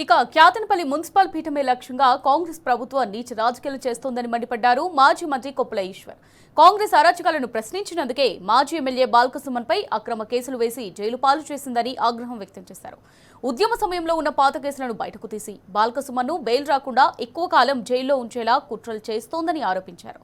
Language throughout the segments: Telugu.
ఇక క్యాతనపల్లి మున్సిపల్ పీఠమే లక్ష్యంగా కాంగ్రెస్ ప్రభుత్వం నీచ రాజకీయాలు చేస్తోందని మండిపడ్డారు మాజీ మంత్రి కొప్పుల ఈశ్వర్. కాంగ్రెస్ అరాచకాలను ప్రశ్నించినందుకే మాజీ ఎమ్మెల్యే బాల్కసుమన్పై అక్రమ కేసులు వేసి జైలు పాలు చేసిందని ఆగ్రహం వ్యక్తం చేశారు. ఉద్యమ సమయంలో ఉన్న పాత కేసులను బయటకు తీసి బాల్కసుమన్ను బెయిల్ రాకుండా ఎక్కువ కాలం జైల్లో ఉంచేలా కుట్రలు చేస్తోందని ఆరోపించారు.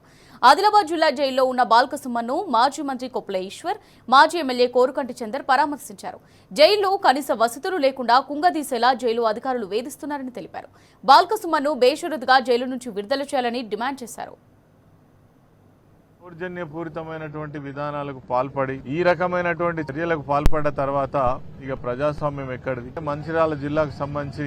ఆదిలాబాద్ జిల్లా జైల్లో ఉన్న బాల్కసుమన్ను మాజీ మంత్రి కొప్పుల ఈశ్వర్, మాజీ ఎమ్మెల్యే కోరుకంటి చందర్ పరామర్శించారు. జైల్లో కనీస వసతులు లేకుండా కుంగదీసేలా జైలు అధికారులు వేధిస్తున్నారని తెలిపారు. బాల్కసుమన్ను బేషరతుగా జైలు నుంచి విడుదల చేయాలని డిమాండ్ చేశారు. దౌర్జన్యపూరితమైనటువంటి విధానాలకు పాల్పడి ఈ రకమైనటువంటి చర్యలకు పాల్పడ్డ తర్వాత ఇక ప్రజాస్వామ్యం ఎక్కడిది? మంచిర్యాల జిల్లాకు సంబంధించి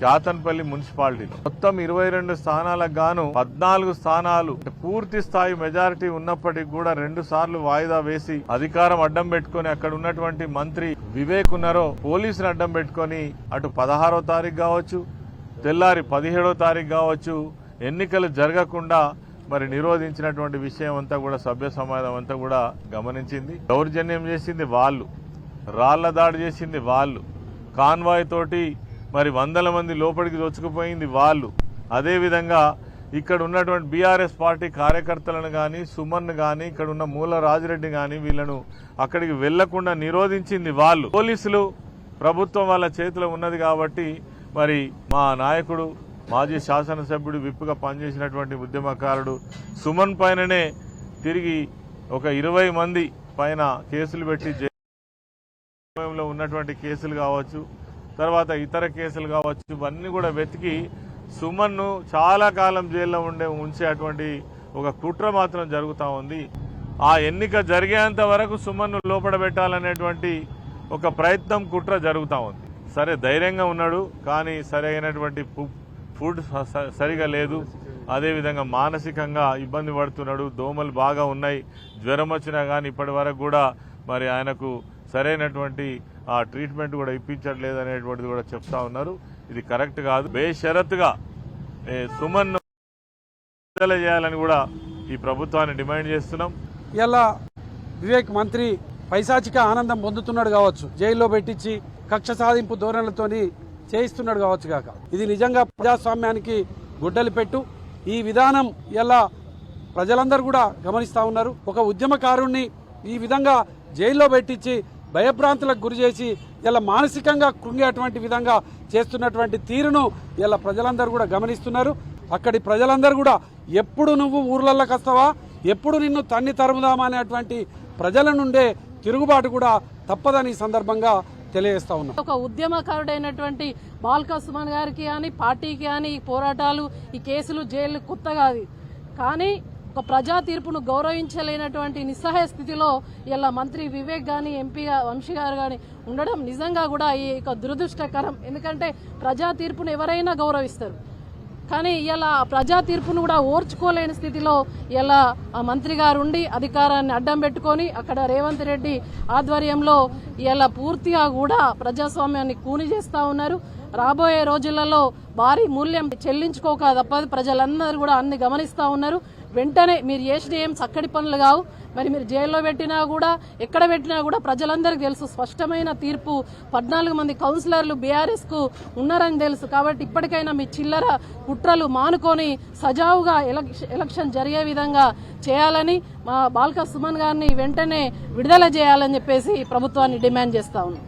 క్యాతనపల్లి మున్సిపాలిటీలో మొత్తం 22 స్థానాలకు గాను 14 స్థానాలు పూర్తి స్థాయి మెజారిటీ ఉన్నప్పటికీ కూడా 2 సార్లు వాయిదా వేసి అధికారం అడ్డం పెట్టుకుని అక్కడ ఉన్నటువంటి మంత్రి వివేక్ ఉన్నారో పోలీసులు అడ్డం పెట్టుకుని అటు 16వ తారీఖు కావచ్చు, తెల్లారి 17వ తారీఖు కావచ్చు ఎన్నికలు జరగకుండా మరి నిరోధించినటువంటి విషయం అంతా కూడా సభ్య సమాజం అంతా కూడా గమనించింది. దౌర్జన్యం చేసింది వాళ్ళు, రాళ్ల దాడి చేసింది వాళ్ళు, కాన్వాయ్ తోటి మరి వందల మంది లోపలికి దొచ్చుకుపోయింది వాళ్ళు. అదేవిధంగా ఇక్కడ ఉన్నటువంటి బీఆర్ఎస్ పార్టీ కార్యకర్తలను కానీ, సుమన్ కానీ, ఇక్కడ ఉన్న మూల రాజిరెడ్డి కానీ వీళ్ళను అక్కడికి వెళ్లకుండా నిరోధించింది వాళ్ళు. పోలీసులు ప్రభుత్వం వాళ్ళ చేతిలో ఉన్నది కాబట్టి మరి మా నాయకుడు మాజీ శాసనసభ్యుడు విప్పుగా పనిచేసినటువంటి ఉద్యమకారుడు సుమన్ పైననే తిరిగి ఒక 20 మంది పైన కేసులు పెట్టి జైల్లో ఉన్నటువంటి కేసులు కావచ్చు, తర్వాత ఇతర కేసులు కావచ్చు, ఇవన్నీ కూడా వెతికి సుమన్ను చాలా కాలం జైల్లో ఉంచేటువంటి ఒక కుట్ర మాత్రం జరుగుతూ ఉంది. ఆ ఎన్నిక జరిగేంత వరకు సుమన్ను లోపల పెట్టాలనేటువంటి ఒక ప్రయత్నం, కుట్ర జరుగుతూ ఉంది. సరే ధైర్యంగా ఉన్నాడు, కానీ సరైనటువంటి ఫుడ్ సరిగా లేదు, అదేవిధంగా మానసికంగా ఇబ్బంది పడుతున్నాడు, దోమలు బాగా ఉన్నాయి, జ్వరం వచ్చినా కానీ ఇప్పటి వరకు కూడా మరి ఆయనకు సరైనటువంటి ఆ ట్రీట్మెంట్ కూడా ఇప్పించట్లేదు అనేటువంటిది కూడా చెప్తా ఉన్నారు. ఇది కరెక్ట్ కాదు. బేషరతుగా సుమన్ను విడుదల చేయాలని కూడా ఈ ప్రభుత్వాన్ని డిమాండ్ చేస్తున్నాం. ఇలా వివేక్ మంత్రి పైశాచిక ఆనందం పొందుతున్నాడు కావచ్చు, జైల్లో పెట్టించి కక్ష సాధింపు ధోరణులతోని చేయిస్తున్నాడు కావచ్చు కాక. ఇది నిజంగా ప్రజాస్వామ్యానికి గుడ్డలి పెట్టు. ఈ విధానం ఇలా ప్రజలందరూ కూడా గమనిస్తా ఉన్నారు. ఒక ఉద్యమకారుణ్ణి ఈ విధంగా జైల్లో పెట్టించి భయభ్రాంతులకు గురి చేసి ఇలా మానసికంగా కృంగేటువంటి విధంగా చేస్తున్నటువంటి తీరును ఇలా ప్రజలందరూ కూడా గమనిస్తున్నారు. అక్కడి ప్రజలందరూ కూడా ఎప్పుడు నువ్వు ఊర్లలోకి వస్తావా, ఎప్పుడు నిన్ను తన్ని తరుముదామా అనేటువంటి ప్రజల నుండే తిరుగుబాటు కూడా తప్పదని సందర్భంగా తెలియజేస్తా ఉన్నాం. ఒక ఉద్యమకారుడైనటువంటి బాల్కసుమన్ గారికి కానీ, పార్టీకి కానీ ఈ పోరాటాలు, ఈ కేసులు, జైలు కొత్త కాదు. కానీ ఒక ప్రజా తీర్పును గౌరవించలేనటువంటి నిస్సహాయ స్థితిలో ఇలా మంత్రి వివేక్ గాని, ఎంపీ వంశీ గారు కానీ ఉండడం నిజంగా కూడా ఈ దురదృష్టకరం. ఎందుకంటే ప్రజా తీర్పును ఎవరైనా గౌరవిస్తారు, కానీ ఇలా ప్రజా తీర్పును కూడా ఓర్చుకోలేని స్థితిలో ఇలా ఆ మంత్రి గారు ఉండి అధికారాన్ని అడ్డం పెట్టుకొని అక్కడ రేవంత్ రెడ్డి ఆధ్వర్యంలో ఇలా పూర్తిగా కూడా ప్రజాస్వామ్యాన్ని కూని చేస్తా ఉన్నారు. రాబోయే రోజులలో భారీ మూల్యం చెల్లించుకోక తప్పదు. ప్రజలందరూ కూడా అన్ని గమనిస్తూ ఉన్నారు. వెంటనే మీరు చేసిన ఏం చక్కటి పనులు కావు. మరి మీరు జైల్లో పెట్టినా కూడా, ఎక్కడ పెట్టినా కూడా ప్రజలందరికీ తెలుసు. స్పష్టమైన తీర్పు 14 మంది కౌన్సిలర్లు బీఆర్ఎస్ కు ఉన్నారని తెలుసు. కాబట్టి ఇప్పటికైనా మీ చిల్లర కుట్రలు మానుకొని సజావుగా ఎలక్షన్ జరిగే విధంగా చేయాలని, మా బాల్కసుమన్ గారిని వెంటనే విడుదల చేయాలని చెప్పేసి ప్రభుత్వాన్ని డిమాండ్ చేస్తా ఉన్నాం.